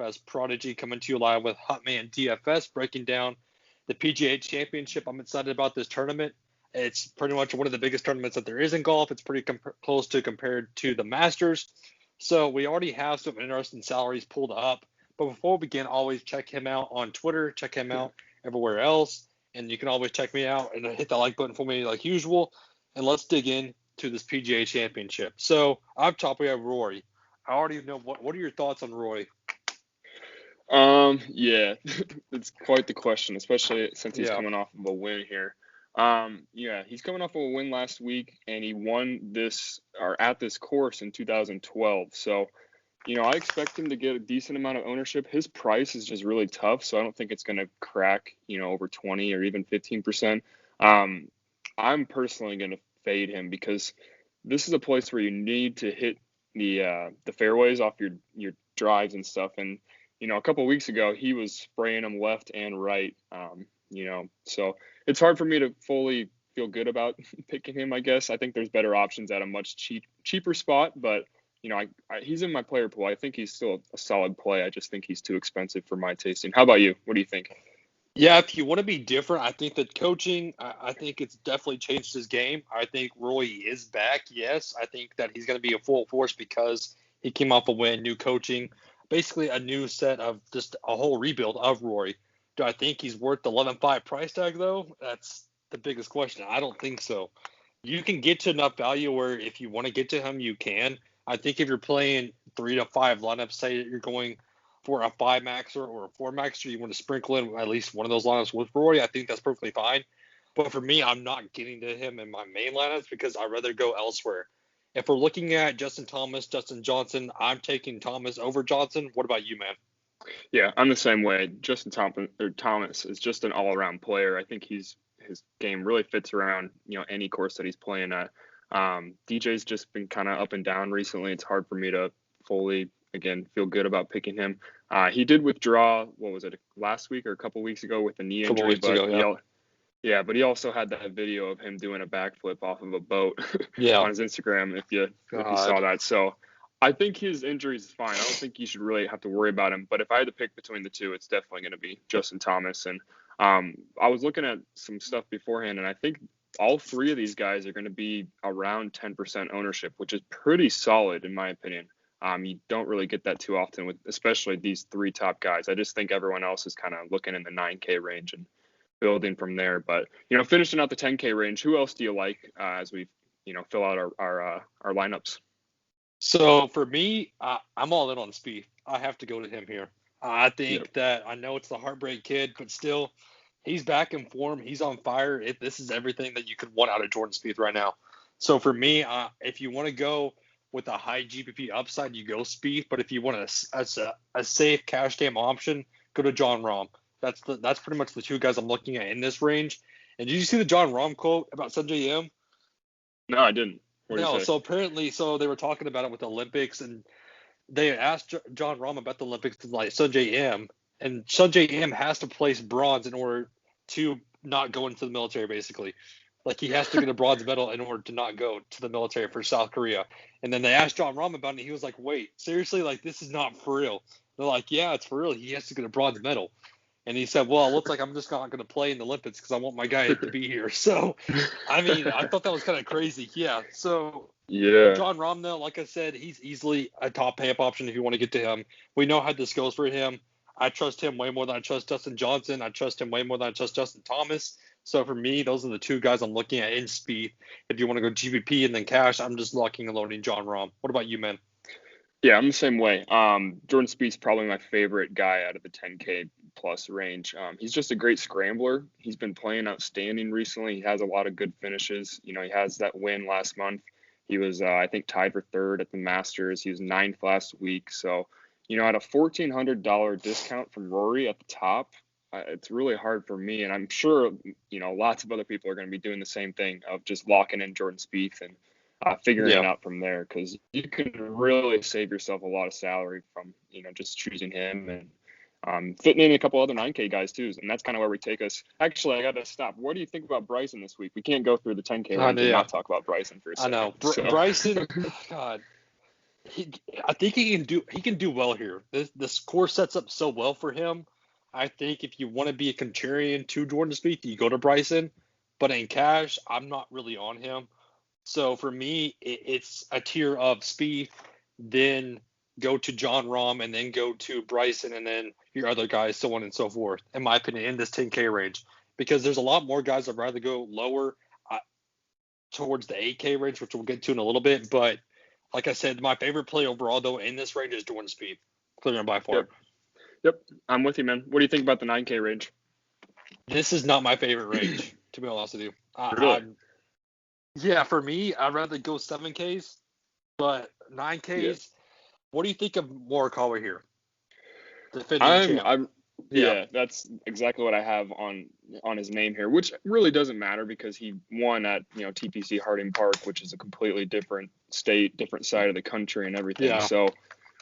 DFS prodigy, coming to you live with Hotman DFS, breaking down the PGA Championship. I'm excited about this tournament. It's pretty much one of the biggest tournaments that there is in golf. It's pretty close to compared to the Masters. So we already have some interesting salaries pulled up. But before we begin, always check him out on Twitter. Check him out everywhere else. And you can always check me out and hit the like button for me like usual. And let's dig in to this PGA Championship. So up top we have Rory. I already know what are your thoughts on Rory? Yeah, it's quite the question, especially since he's coming off of a win here. He's coming off of a win last week, and he won at this course in 2012. So, I expect him to get a decent amount of ownership. His price is just really tough, so I don't think it's going to crack, over 20 or even 15%. I'm personally going to fade him because this is a place where you need to hit the fairways off your drives and stuff. And, a couple of weeks ago, he was spraying them left and right, so it's hard for me to fully feel good about picking him, I guess. I think there's better options at a much cheaper spot, but, he's in my player pool. I think he's still a solid play. I just think he's too expensive for my tasting. How about you? What do you think? Yeah, if you want to be different, I think that coaching, I think it's definitely changed his game. I think Roy is back, yes. I think that he's going to be a full force because he came off a win, new coaching, basically a new set of just a whole rebuild of Rory. Do I think he's worth the 11.5 price tag, though? That's the biggest question. I don't think so. You can get to enough value where if you want to get to him, you can. I think if you're playing 3 to 5 lineups, say you're going for a 5 maxer or a 4 maxer, you want to sprinkle in at least one of those lineups with Rory, I think that's perfectly fine. But for me, I'm not getting to him in my main lineups because I'd rather go elsewhere. If we're looking at Justin Thomas, Justin Johnson, I'm taking Thomas over Johnson. What about you, man? Yeah, I'm the same way. Justin Thomas is just an all-around player. I think his game really fits around, any course that he's playing at. DJ's just been kind of up and down recently. It's hard for me to fully, again, feel good about picking him. He did withdraw, what was it, last week or a couple weeks ago with a knee injury. But he also had that video of him doing a backflip off of a boat on his Instagram, if you saw that. So I think his injury is fine. I don't think you should really have to worry about him. But if I had to pick between the two, it's definitely going to be Justin Thomas. And I was looking at some stuff beforehand, and I think all three of these guys are going to be around 10% ownership, which is pretty solid in my opinion. You don't really get that too often with especially these three top guys. I just think everyone else is kind of looking in the 9K range and building from there. But, finishing out the 10K range, who else do you like as we, fill out our lineups? So for me, I'm all in on Spieth. I have to go to him here. I think that I know it's the heartbreak kid, but still, he's back in form. He's on fire. This is everything that you could want out of Jordan Spieth right now. So for me, if you want to go with a high GPP upside, you go Spieth. But if you want a safe cash game option, go to Jon Rahm. That's pretty much the two guys I'm looking at in this range. And did you see the Jon Rahm quote about Sungjae Im? No, I didn't. No, so apparently, they were talking about it with the Olympics, and they asked Jon Rahm about the Olympics and like Sungjae Im, and Sungjae Im has to place bronze in order to not go into the military, basically. Like, he has to get a bronze medal in order to not go to the military for South Korea. And then they asked Jon Rahm about it, and he was like, wait, seriously? Like, this is not for real. They're like, yeah, it's for real. He has to get a bronze medal. And he said, well, it looks like I'm just not going to play in the Olympics because I want my guy to be here. So, I mean, I thought that was kind of crazy. Yeah. So, Jon Rahm, though, like I said, he's easily a top pay-up option if you want to get to him. We know how this goes for him. I trust him way more than I trust Justin Johnson. I trust him way more than I trust Justin Thomas. So, for me, those are the two guys I'm looking at in Spieth. If you want to go GPP and then cash, I'm just locking and loading Jon Rahm. What about you, man? Yeah, I'm the same way. Jordan Spieth's probably my favorite guy out of the 10K plus range. He's just a great scrambler. He's been playing outstanding recently. He has a lot of good finishes. He has that win last month. He was, I think, tied for third at the Masters. He was 9th last week. So, at a $1,400 discount from Rory at the top, it's really hard for me. And I'm sure, lots of other people are going to be doing the same thing of just locking in Jordan Spieth and figuring it out from there, because you can really save yourself a lot of salary from, just choosing him and fitting in a couple other 9K guys too. And that's kind of where we take us. Actually, I got to stop. What do you think about Bryson this week? We can't go through the 10K range and not talk about Bryson for a second. I know. Bryson, God. he, I think he can do well here. This course sets up so well for him. I think if you want to be a contrarian to Jordan Spieth, you go to Bryson. But in cash, I'm not really on him. So for me, it's a tier of Spieth, then go to John Rahm, and then go to Bryson, and then your other guys, so on and so forth. In my opinion, in this 10K range, because there's a lot more guys I'd rather go lower towards the 8K range, which we'll get to in a little bit. But like I said, my favorite play overall, though, in this range is Jordan Spieth, clear and by far. Yep, I'm with you, man. What do you think about the 9K range? This is not my favorite range, to be honest with you. Really? Yeah, for me, I'd rather go 7Ks, but 9Ks. Yeah. What do you think of Morikawa here? Defending champ. Yeah, that's exactly what I have on his name here, which really doesn't matter because he won at TPC Harding Park, which is a completely different state, different side of the country, and everything. Yeah. So,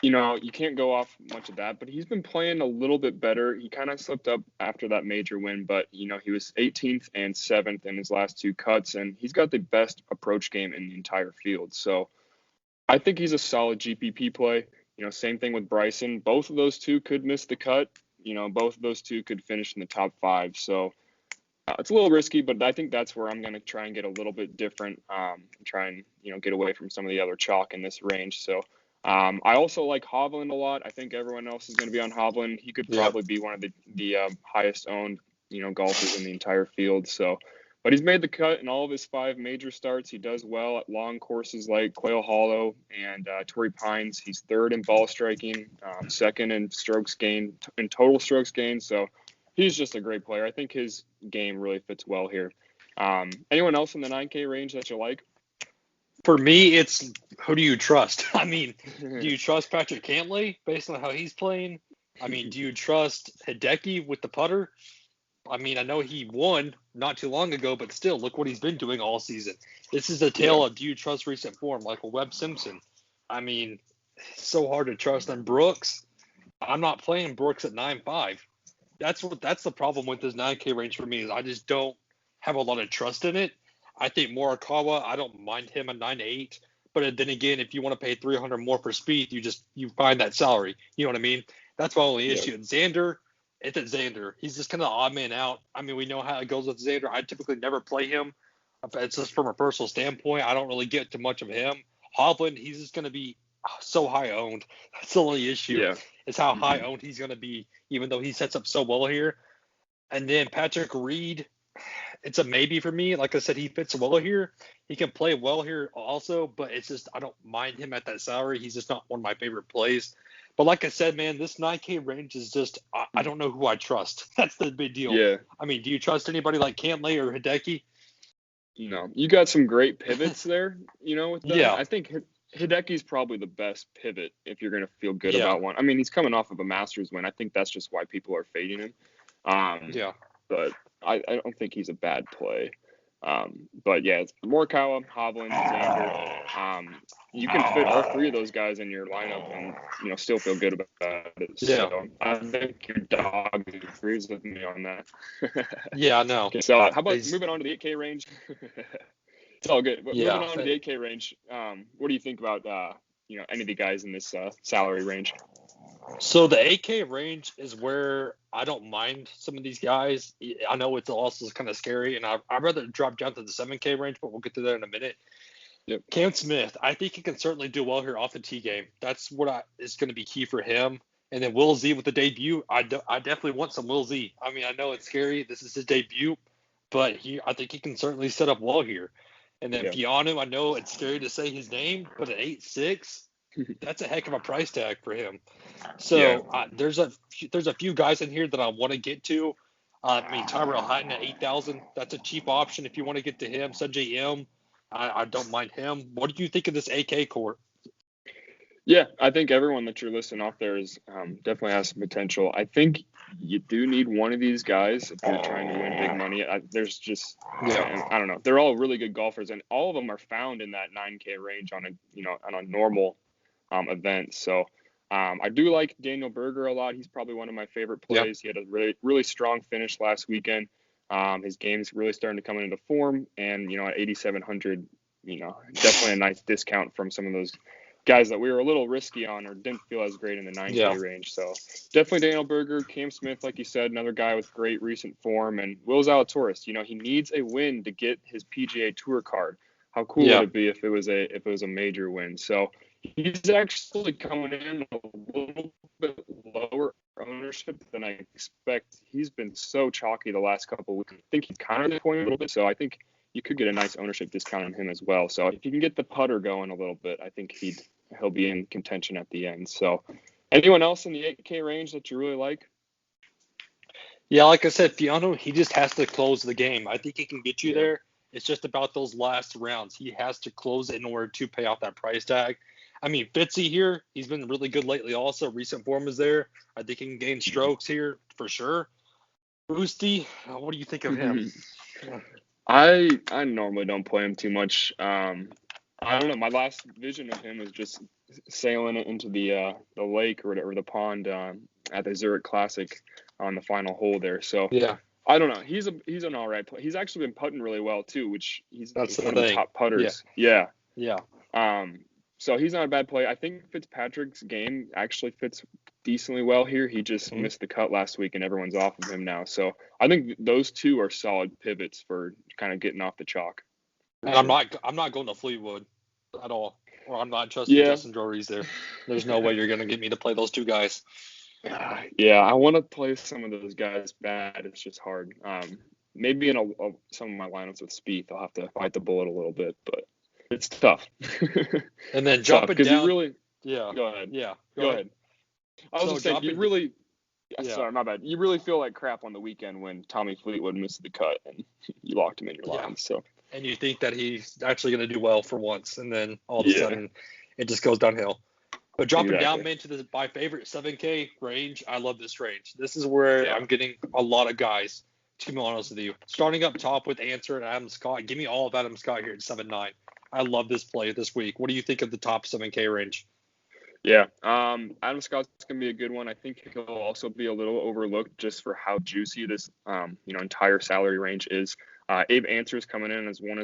you can't go off much of that. But he's been playing a little bit better. He kind of slipped up after that major win, but he was 18th and 7th in his last 2 cuts, and he's got the best approach game in the entire field. So, I think he's a solid GPP play. Same thing with Bryson. Both of those two could miss the cut. Both of those two could finish in the top 5. So it's a little risky, but I think that's where I'm going to try and get a little bit different and try and, get away from some of the other chalk in this range. So I also like Hovland a lot. I think everyone else is going to be on Hovland. He could probably be one of the highest owned, golfers in the entire field. So, but he's made the cut in all of his 5 major starts. He does well at long courses like Quail Hollow and Torrey Pines. He's 3rd in ball striking, 2nd in strokes gained, in total strokes gained. So he's just a great player. I think his game really fits well here. Anyone else in the 9K range that you like? For me, it's who do you trust? I mean, do you trust Patrick Cantlay based on how he's playing? I mean, do you trust Hideki with the putter? I mean, I know he won not too long ago, but still, look what he's been doing all season. This is a tale of do you trust recent form, like a Webb Simpson. I mean, it's so hard to trust. And Brooks, I'm not playing Brooks at 9.5. That's the problem with this 9K range for me is I just don't have a lot of trust in it. I think Morikawa, I don't mind him at 9.8. But then again, if you want to pay $300 more for Spieth, you find that salary. You know what I mean? That's my only issue. And Xander. It's at Xander. He's just kind of odd man out. I mean, we know how it goes with Xander. I typically never play him. It's just from a personal standpoint. I don't really get too much of him. Hovland, he's just going to be so high owned. That's the only issue. Yeah. Is how high owned he's going to be, even though he sets up so well here. And then Patrick Reed, it's a maybe for me. Like I said, he fits well here. He can play well here also, but it's just I don't mind him at that salary. He's just not one of my favorite plays. But like I said, man, this 9K range is just I don't know who I trust. That's the big deal. Yeah. I mean, do you trust anybody like Cantlay or Hideki? No. You got some great pivots there, with them. Yeah. I think Hideki's probably the best pivot if you're going to feel good about one. I mean, he's coming off of a Masters win. I think that's just why people are fading him. But I don't think he's a bad play. But yeah, it's Morikawa, Hovland, Xander. You can fit all 3 of those guys in your lineup and still feel good about it. Yeah. So I think your dog agrees with me on that. Yeah, I know. Okay, so how about moving on to the 8K range? It's all good. But moving on to the 8K range, what do you think about any of the guys in this salary range? So the 8K range is where I don't mind some of these guys. I know it's also kind of scary, and I'd rather drop down to the 7K range, but we'll get to that in a minute. Yep. Cam Smith, I think he can certainly do well here off the tee game. That's what is going to be key for him. And then Will Z with the debut, I definitely want some Will Z. I mean, I know it's scary. This is his debut, but I think he can certainly set up well here. And then Keanu, I know it's scary to say his name, but at 8.6, that's a heck of a price tag for him. So there's a few guys in here that I want to get to. I mean, Tyrell Hatton at 8,000, that's a cheap option if you want to get to him. Sungjae M, I don't mind him. What do you think of this AK court? Yeah, I think everyone that you're listing off there is definitely has some potential. I think you do need one of these guys if you're trying to win big money. There's just, I don't know. They're all really good golfers, and all of them are found in that 9K range on a normal event. So I do like Daniel Berger a lot. He's probably one of my favorite plays. He had a really, really strong finish last weekend. His game's really starting to come into form, and at 8,700, definitely a nice discount from some of those guys that we were a little risky on or didn't feel as great in the 9K range. So definitely Daniel Berger, Cam Smith, like you said, another guy with great recent form, and Will Zalatoris. He needs a win to get his PGA Tour card. How cool would it be if it was a major win? So he's actually coming in a little bit lower ownership than I expect. He's been so chalky the last couple of weeks. I think he's kind of disappointed a little bit, so I think you could get a nice ownership discount on him as well. So if you can get the putter going a little bit, I think he'll be in contention at the end. So anyone else in the 8K range that you really like? Yeah, like I said, Fiano, he just has to close the game. I think he can get you there. It's just about those last rounds. He has to close it in order to pay off that price tag. I mean, Fitzy here, he's been really good lately also. Recent form is there. I think he can gain strokes here for sure. Boosty, what do you think of him? I normally don't play him too much. I don't know. My last vision of him was just sailing into the lake or the pond at the Zurich Classic on the final hole there. So yeah, I don't know. He's an all right player. He's actually been putting really well too, which he's one of the top putters. Yeah. So he's not a bad play. I think Fitzpatrick's game actually fits decently well here. He just missed the cut last week, and everyone's off of him now. So I think those two are solid pivots for kind of getting off the chalk. And I'm not going to Fleetwood at all, or I'm not trusting Justin Drories there. There's no way you're going to get me to play those two guys. Yeah, I want to play some of those guys bad. It's just hard. Maybe in some of my lineups with Spieth, I'll have to bite the bullet a little bit, but it's tough. And then jumping down. Go ahead. Yeah. Go ahead. I was just saying, sorry, my bad. You really feel like crap on the weekend when Tommy Fleetwood missed the cut and you locked him in your line. So. And you think that he's actually going to do well for once, and then all of a sudden it just goes downhill. But dropping down into my favorite 7K range, I love this range. This is where I'm getting a lot of guys, to be honest with you. Starting up top with Answer and Adam Scott. Give me all of Adam Scott here at 7-9. I love this play this week. What do you think of the top 7K range? Yeah, Adam Scott's going to be a good one. I think he'll also be a little overlooked just for how juicy this entire salary range is. Abe Answer's coming in as one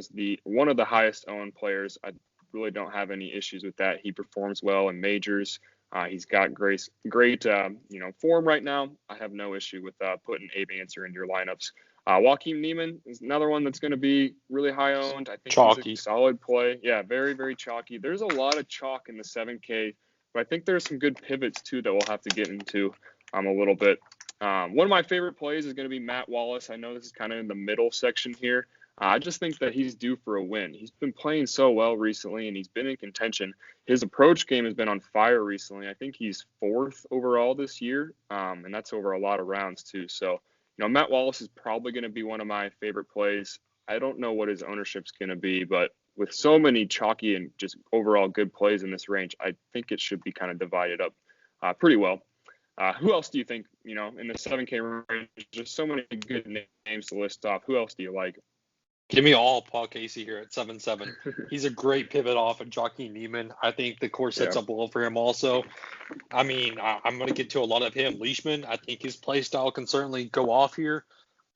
of the highest owned players. I really don't have any issues with that. He performs well in majors. He's got great form right now. I have no issue with putting Abe Answer in your lineups. Joaquin Neiman is another one that's going to be really high owned. I think chalky. He's a solid play. Yeah, very, very chalky. There's a lot of chalk in the 7K, but I think there's some good pivots too that we'll have to get into a little bit. One of my favorite plays is going to be Matt Wallace. I know this is kind of in the middle section here. I just think that he's due for a win. He's been playing so well recently, and he's been in contention. His approach game has been on fire recently. I think he's 4th overall this year, and that's over a lot of rounds too. So, Matt Wallace is probably going to be one of my favorite plays. I don't know what his ownership's going to be, but with so many chalky and just overall good plays in this range, I think it should be kind of divided up pretty well. Who else do you think, in the 7K range, there's so many good names to list off. Who else do you like? Give me all Paul Casey here at 7-7. He's a great pivot off of Joaquin Neiman. I think the course sets up well for him also. I mean, I'm going to get to a lot of him. Leishman, I think his play style can certainly go off here.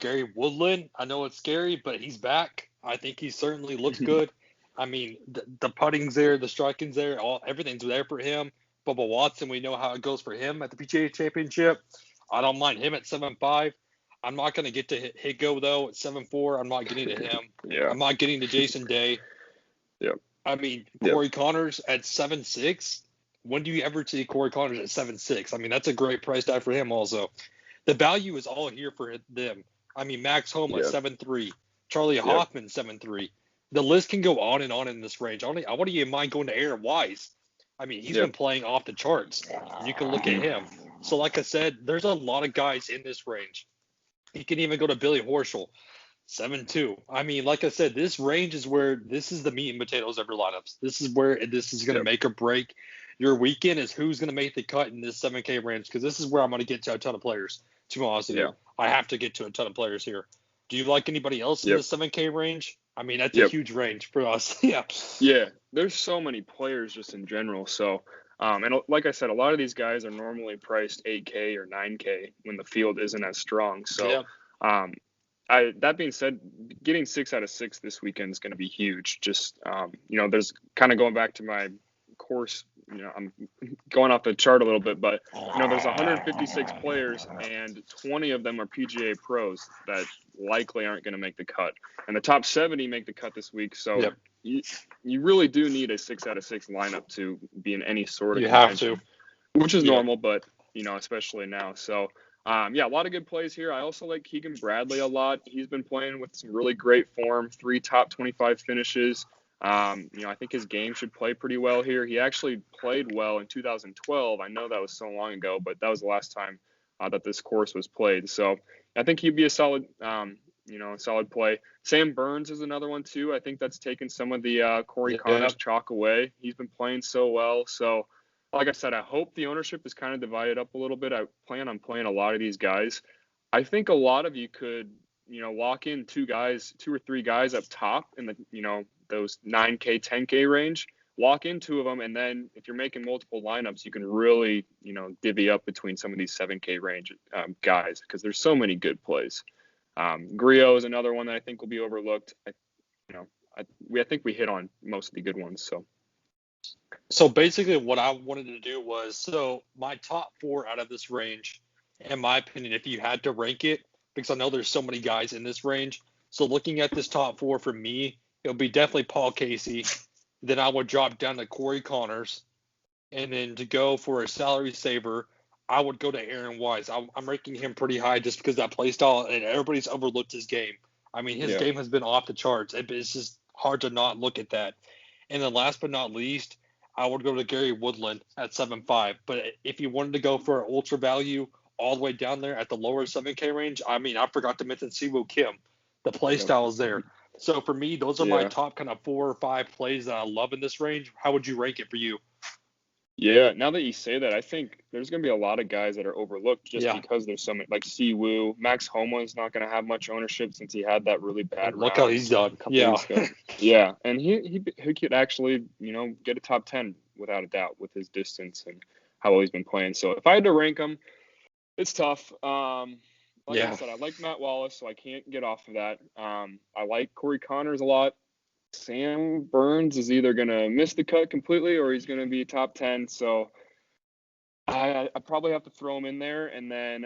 Gary Woodland, I know it's scary, but he's back. I think he certainly looks good. I mean, the putting's there, the striking's there, everything's there for him. Bubba Watson, we know how it goes for him at the PGA Championship. I don't mind him at 7-5. I'm not going to get to Higo, though, at 7-4. I'm not getting to him. I'm not getting to Jason Day. I mean, Corey Connors at 7-6. When do you ever see Corey Connors at 7-6? I mean, that's a great price tag for him also. The value is all here for them. I mean, Max Homa at 7-3. Charlie Hoffman, 7-3. The list can go on and on in this range. I want to mind going to Aaron Wise. I mean, he's been playing off the charts. You can look at him. So, like I said, there's a lot of guys in this range. He can even go to Billy Horschel, 7-2. I mean, like I said, this range is where this is the meat and potatoes of your lineups. This is where this is going to make or break your weekend is who's going to make the cut in this 7K range, because this is where I'm going to get to a ton of players. To be honest with you, I have to get to a ton of players here. Do you like anybody else in the 7K range? I mean, that's a huge range for us. Yeah, there's so many players just in general. So, and like I said, a lot of these guys are normally priced 8K or 9K when the field isn't as strong. So, that being said, getting 6 out of 6 this weekend is going to be huge. Just, there's kind of going back to my course I'm going off the chart a little bit, but there's 156 players and 20 of them are PGA pros that likely aren't going to make the cut. And the top 70 make the cut this week. So Yep. you really do need a 6 out of 6 lineup to be in any sort of You contention, have to. which is normal, but especially now. So a lot of good plays here. I also like Keegan Bradley a lot. He's been playing with some really great form, 3 top 25 finishes. I think his game should play pretty well here. He actually played well in 2012. I know that was so long ago, but that was the last time that this course was played. So I think he'd be a solid, solid play. Sam Burns is another one too. I think that's taken some of the Corey Connors chalk away. He's been playing so well. So like I said, I hope the ownership is kind of divided up a little bit. I plan on playing a lot of these guys. I think a lot of you could, lock in 2 or 3 guys up top in the, those 9K, 10K range, lock in 2 of them. And then if you're making multiple lineups, you can really, divvy up between some of these 7K range guys, because there's so many good plays. Griot is another one that I think will be overlooked. I think we hit on most of the good ones. So basically what I wanted to do was, my top 4 out of this range, in my opinion, if you had to rank it, because I know there's so many guys in this range. So looking at this top 4 for me, it'll be definitely Paul Casey. Then I would drop down to Corey Connors. And then to go for a salary saver, I would go to Aaron Wise. I'm ranking him pretty high just because that play style, and everybody's overlooked his game. I mean, his game has been off the charts. It's just hard to not look at that. And then last but not least, I would go to Gary Woodland at 7.5. But if you wanted to go for an ultra value all the way down there at the lower 7K range, I forgot to mention Siwoo Kim. The play style is there. So for me, those are my top kind of 4 or 5 plays that I love in this range. How would you rank it for you? Yeah, now that you say that, I think there's going to be a lot of guys that are overlooked just because there's so many, like Siwoo. Max Homa is not going to have much ownership since he had that really bad Look round how he's done. a couple weeks ago. Yeah, and he could actually, get a top 10 without a doubt with his distance and how well he's been playing. So if I had to rank him, it's tough. Like I said, I like Matt Wallace, so I can't get off of that. I like Corey Connors a lot. Sam Burns is either going to miss the cut completely or he's going to be top 10. So I probably have to throw him in there. And then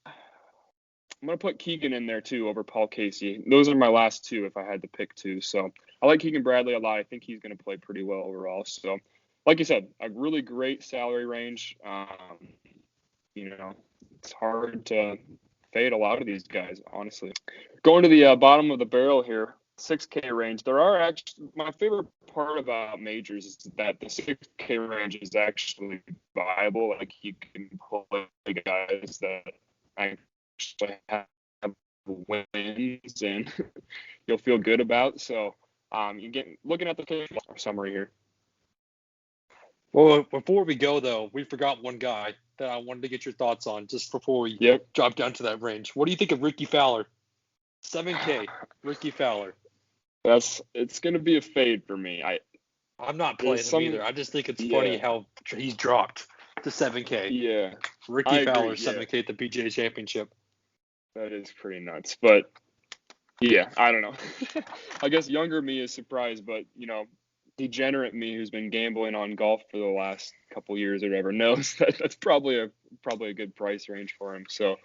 I'm going to put Keegan in there too over Paul Casey. Those are my last 2 if I had to pick 2. So I like Keegan Bradley a lot. I think he's going to play pretty well overall. So like you said, a really great salary range. It's hard to fade a lot of these guys, honestly. Going to the bottom of the barrel here, 6K range. There are actually, my favorite part about majors is that the 6K range is actually viable. Like you can play guys that actually have wins and you'll feel good about. So you get looking at the summary here. Well, before we go though, we forgot one guy that I wanted to get your thoughts on just before we drop down to that range. What do you think of Ricky Fowler? 7K, Ricky Fowler. It's going to be a fade for me. I'm not playing him either. I just think it's funny how he's dropped to 7K. Yeah. Ricky Fowler, 7K at the PGA Championship. That is pretty nuts. But, yeah, I don't know. I guess younger me is surprised, but, degenerate me who's been gambling on golf for the last couple years or whatever knows that that's probably a good price range for him. So,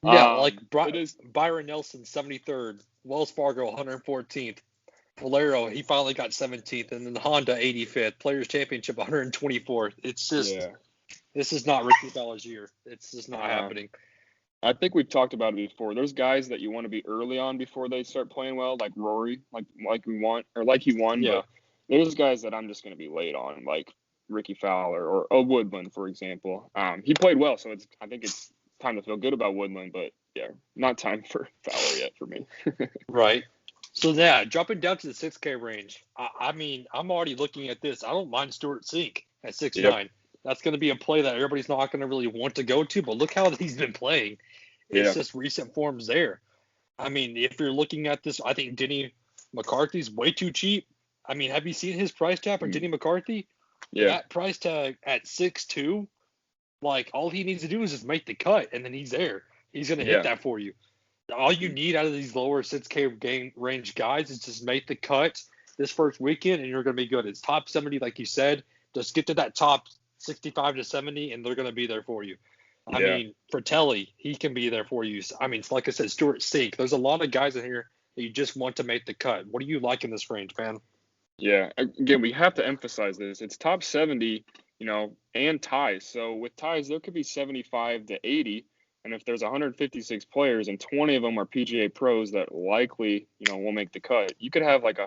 Byron Nelson, 73rd, Wells Fargo, 114th. Valero, he finally got 17th, and then Honda, 85th. Players Championship, 124th. It's just, this is not Ricky Fowler's year. It's just not happening. I think we've talked about it before. There's guys that you want to be early on before they start playing well, like Rory, like he won. Yeah. But there's guys that I'm just going to be late on, like Ricky Fowler or Woodland, for example. He played well, so I think it's time to feel good about Woodland, but not time for Fowler yet for me. Right. So dropping down to the 6K range. I'm already looking at this. I don't mind Stuart Sink at 6'9". That's going to be a play that everybody's not going to really want to go to, but look how he's been playing. It's just recent forms there. If you're looking at this, I think Denny McCarthy's way too cheap. Have you seen his price tag for Denny McCarthy? Yeah. That price tag at 6'2", all he needs to do is just make the cut, and then he's there. He's going to hit that for you. All you need out of these lower 6K game range guys is just make the cut this first weekend, and you're going to be good. It's top 70, like you said. Just get to that top 65 to 70, and they're going to be there for you. I mean, Fratelli, he can be there for you. I mean, like I said, Stuart Sink. There's a lot of guys in here that you just want to make the cut. What do you like in this range, man? Yeah, again, we have to emphasize this. It's top 70, and ties. So with ties, there could be 75 to 80. And if there's 156 players and 20 of them are PGA pros that likely, will make the cut, you could have like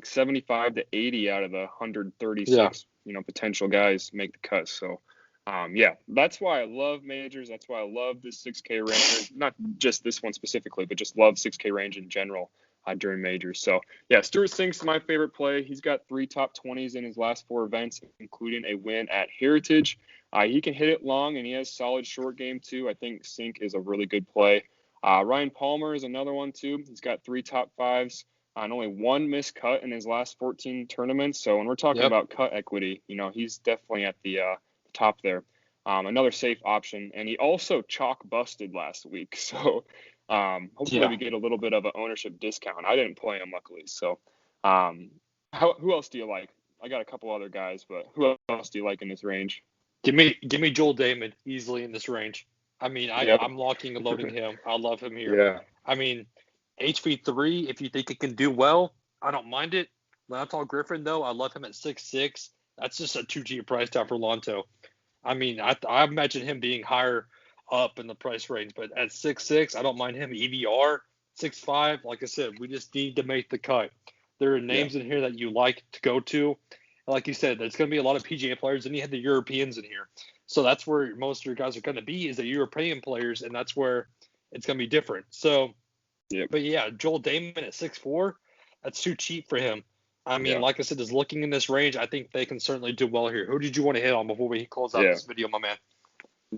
75 to 80 out of the 136, potential guys make the cut. So, that's why I love majors. That's why I love this 6K range. Not just this one specifically, but just love 6K range in general during majors. So, Stuart Sink's my favorite play. He's got 3 top 20s in his last 4 events, including a win at Heritage. He can hit it long, and he has solid short game, too. I think Sink is a really good play. Ryan Palmer is another one, too. He's got 3 top 5s and only 1 missed cut in his last 14 tournaments. So when we're talking about cut equity, he's definitely at the top there. Another safe option. And he also chalk busted last week. So hopefully we get a little bit of an ownership discount. I didn't play him, luckily. So who else do you like? I got a couple other guys, but who else do you like in this range? Give me Joel Damon easily in this range. I mean, I'm locking and loading him. I love him here. Yeah. I mean, HV3, if you think it can do well, I don't mind it. Lanto Griffin, though, I love him at 6'6". That's just a 2G price tag for Lanto. I mean, I imagine him being higher up in the price range, but at 6'6", I don't mind him. EVR, 6'5", like I said, we just need to make the cut. There are names in here that you like to go to. Like you said, there's going to be a lot of PGA players, and you had the Europeans in here. So that's where most of your guys are going to be, is the European players, and that's where it's going to be different. So, but Joel Damon at 6'4", that's too cheap for him. I mean, like I said, just looking in this range, I think they can certainly do well here. Who did you want to hit on before we close out this video, my man?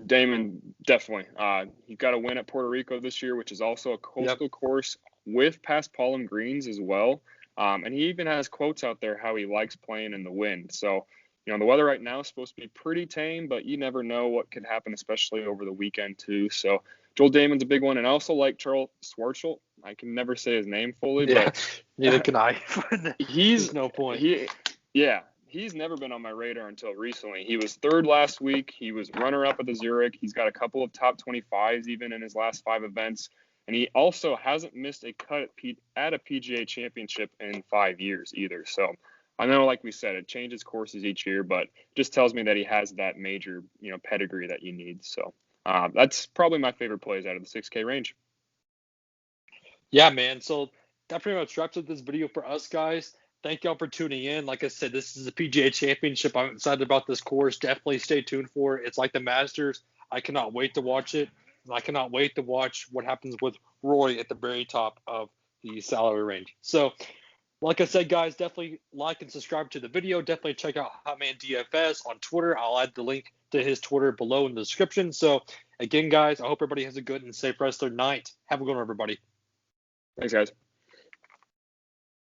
Damon, definitely. He got a win at Puerto Rico this year, which is also a coastal course with Paspalum greens as well. And he even has quotes out there how he likes playing in the wind. So, the weather right now is supposed to be pretty tame, but you never know what could happen, especially over the weekend too. So Joel Damon's a big one. And I also like Charles Schwartzel. I can never say his name fully, but neither can I. He's no point. He's never been on my radar until recently. He was 3rd last week. He was runner-up at the Zurich. He's got a couple of top 25s even in his last 5 events. And he also hasn't missed a cut at a PGA Championship in 5 years either. So I know, like we said, it changes courses each year, but just tells me that he has that major, pedigree that you need. So that's probably my favorite plays out of the 6K range. Yeah, man. So that pretty much wraps up this video for us, guys. Thank y'all for tuning in. Like I said, this is the PGA Championship. I'm excited about this course. Definitely stay tuned for it. It's like the Masters. I cannot wait to watch it. I cannot wait to watch what happens with Roy at the very top of the salary range. So, like I said, guys, definitely like and subscribe to the video. Definitely check out Hotman DFS on Twitter. I'll add the link to his Twitter below in the description. So, again, guys, I hope everybody has a good and safe rest of their night. Have a good one, everybody. Thanks, guys.